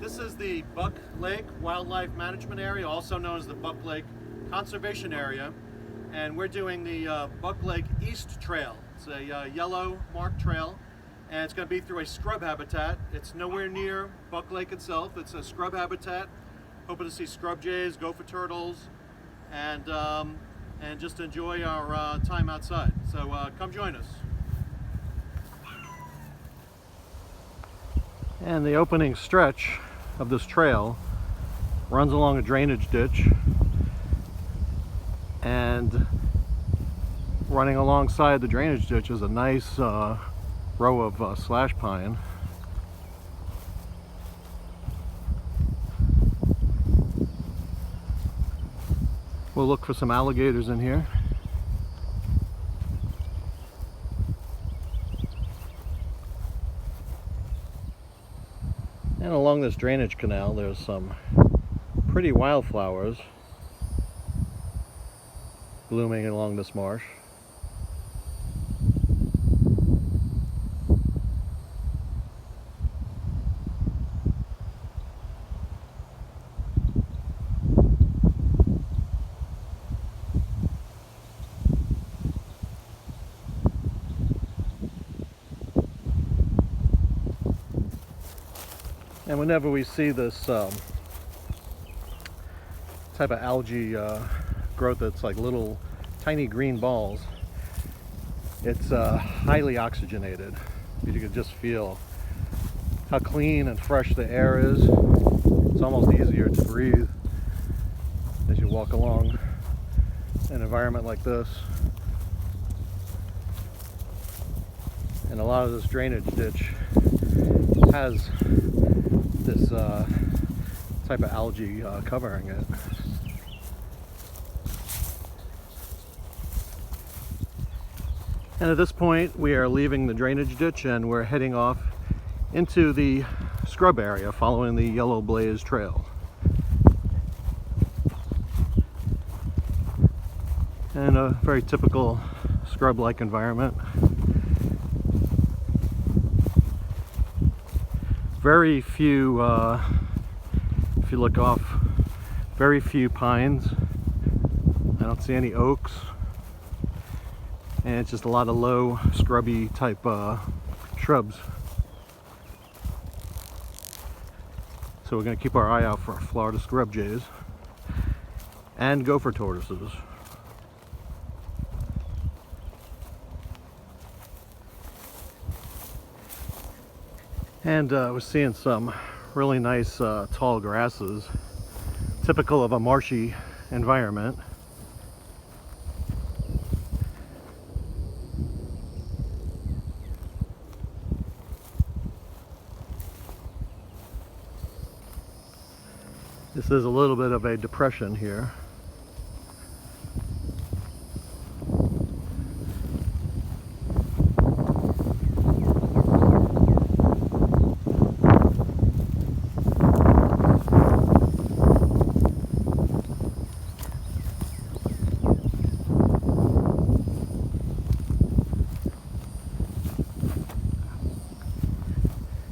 This is the Buck Lake Wildlife Management Area, also known as the Buck Lake Conservation Area. And we're doing the Buck Lake East Trail. It's a yellow marked trail, and it's going to be through a scrub habitat. It's nowhere near Buck Lake itself. It's a scrub habitat. Hoping to see scrub jays, gopher turtles, and just enjoy our time outside. So come join us. And the opening stretch of this trail runs along a drainage ditch, and running alongside the drainage ditch is a nice row of slash pine. We'll look for some alligators in here. And along this drainage canal there's some pretty wildflowers blooming along this marsh. And whenever we see this type of algae growth that's like little tiny green balls, it's highly oxygenated. You can just feel how clean and fresh the air is. It's almost easier to breathe as you walk along an environment like this. And a lot of this drainage ditch has this type of algae covering it. And at this point we are leaving the drainage ditch and we're heading off into the scrub area following the Yellow Blaze Trail. And a very typical scrub-like environment. Very few, if you look off, very few pines. I don't see any oaks. And it's just a lot of low, scrubby type shrubs. So we're going to keep our eye out for Florida scrub jays and gopher tortoises. And we're seeing some really nice tall grasses, typical of a marshy environment. This is a little bit of a depression here.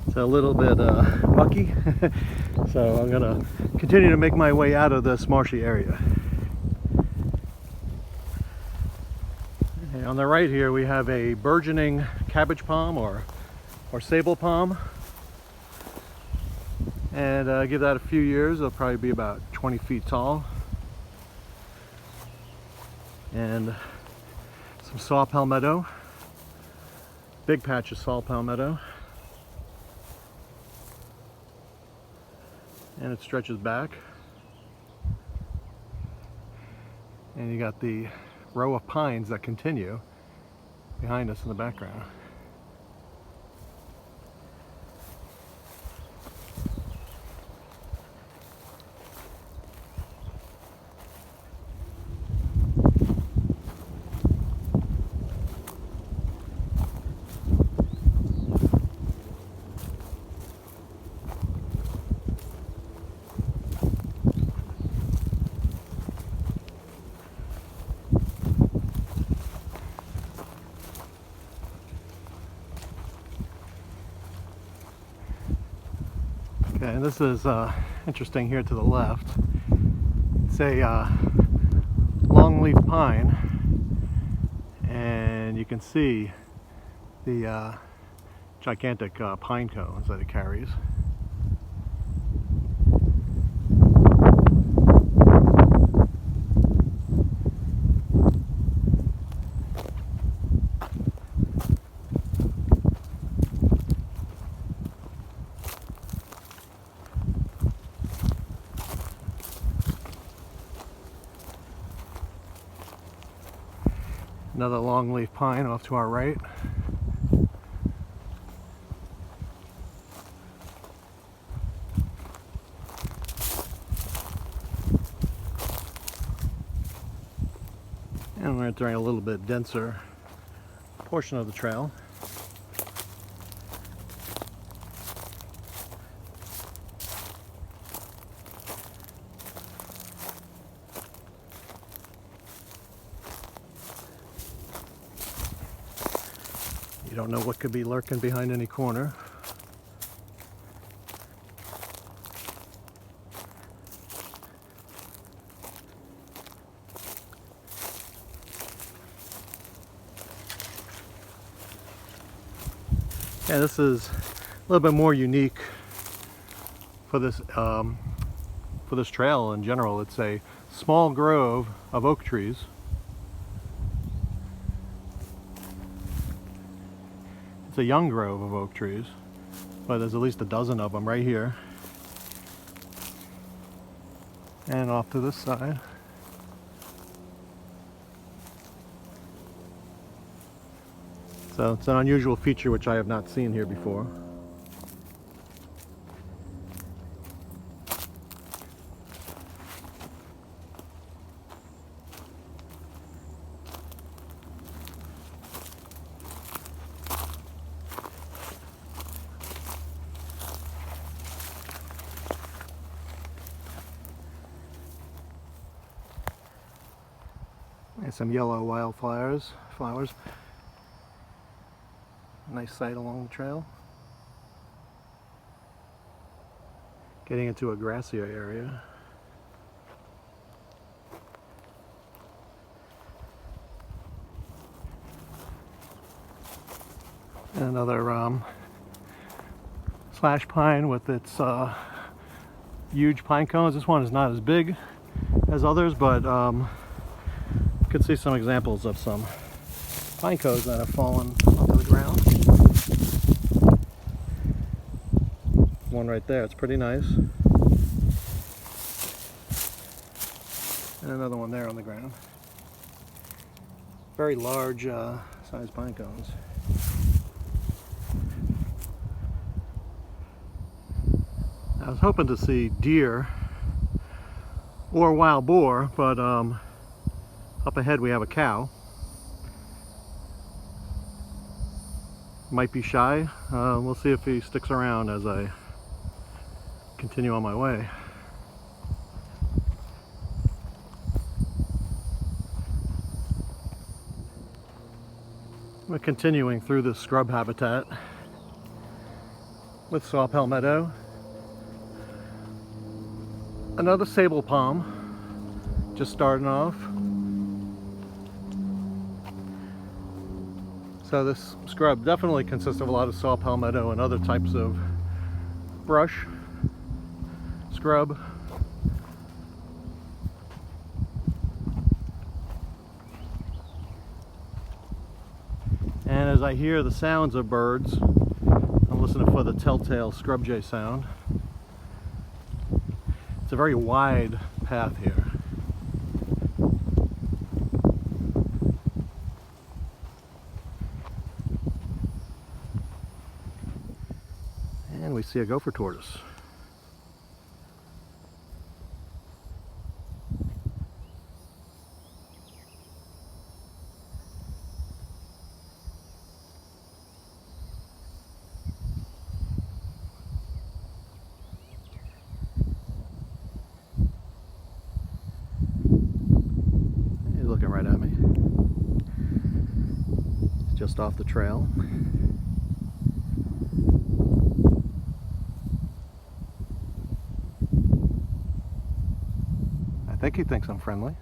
It's a little bit mucky, so I'm gonna continue to make my way out of this marshy area. Okay, on the right here we have a burgeoning cabbage palm or sable palm, and give that a few years, it'll probably be about 20 feet tall. And some saw palmetto, big patch of saw palmetto. And it stretches back, and you got the row of pines that continue behind us in the background. Okay, and this is interesting here to the left. It's a longleaf pine, and you can see the gigantic pine cones that it carries. Another longleaf pine off to our right. And we're entering a little bit denser portion of the trail. You don't know what could be lurking behind any corner. Yeah, this is a little bit more unique for this trail in general. It's a small grove of oak trees. It's a young grove of oak trees, but there's at least a dozen of them right here. And off to this side. So it's an unusual feature which I have not seen here before. And some yellow wildflowers. Nice sight along the trail. Getting into a grassier area. And another slash pine with its huge pine cones. This one is not as big as others, but you can see some examples of some pine cones that have fallen onto the ground. One right there, it's pretty nice. And another one there on the ground. Very large sized pine cones. I was hoping to see deer or wild boar, but up ahead we have a cow. Might be shy. We'll see if he sticks around as I continue on my way. We're continuing through this scrub habitat with saw palmetto. Another sable palm, just starting off. So this scrub definitely consists of a lot of saw palmetto and other types of brush, scrub. And as I hear the sounds of birds, I'm listening for the telltale scrub jay sound. It's a very wide path here. And we see a gopher tortoise. He's looking right at me. Just off the trail. think he thinks I'm friendly.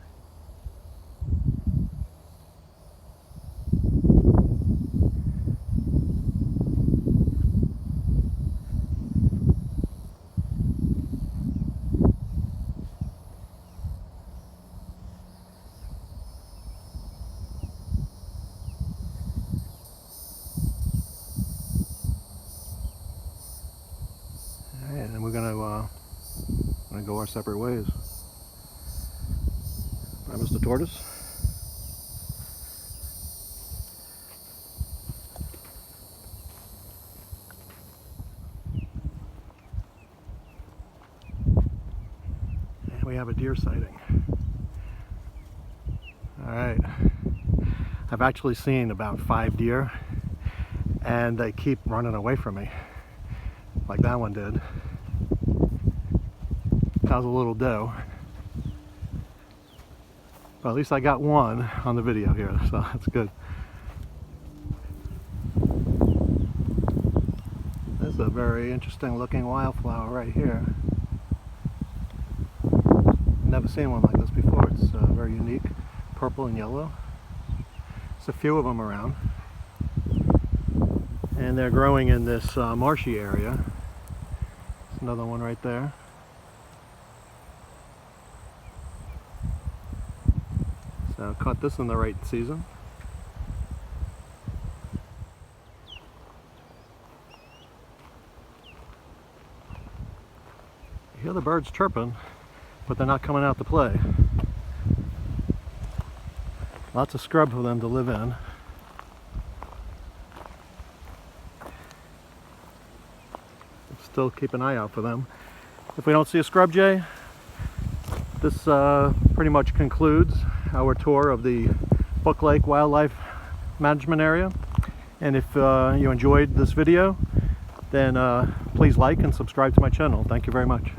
And we're gonna go our separate ways. Bye, Mr. Tortoise. And we have a deer sighting. All right. I've actually seen about 5 deer, and they keep running away from me, like that one did. That was a little doe. But at least I got one on the video here, so that's good. This is a very interesting looking wildflower right here. Never seen one like this before. It's very unique, purple and yellow. There's a few of them around. And they're growing in this marshy area. There's another one right there. So caught this in the right season. You hear the birds chirping, but they're not coming out to play. Lots of scrub for them to live in. Still keep an eye out for them. If we don't see a scrub jay, this pretty much concludes our tour of the Buck Lake Wildlife Management Area. And if you enjoyed this video, then please like and subscribe to my channel. Thank you very much.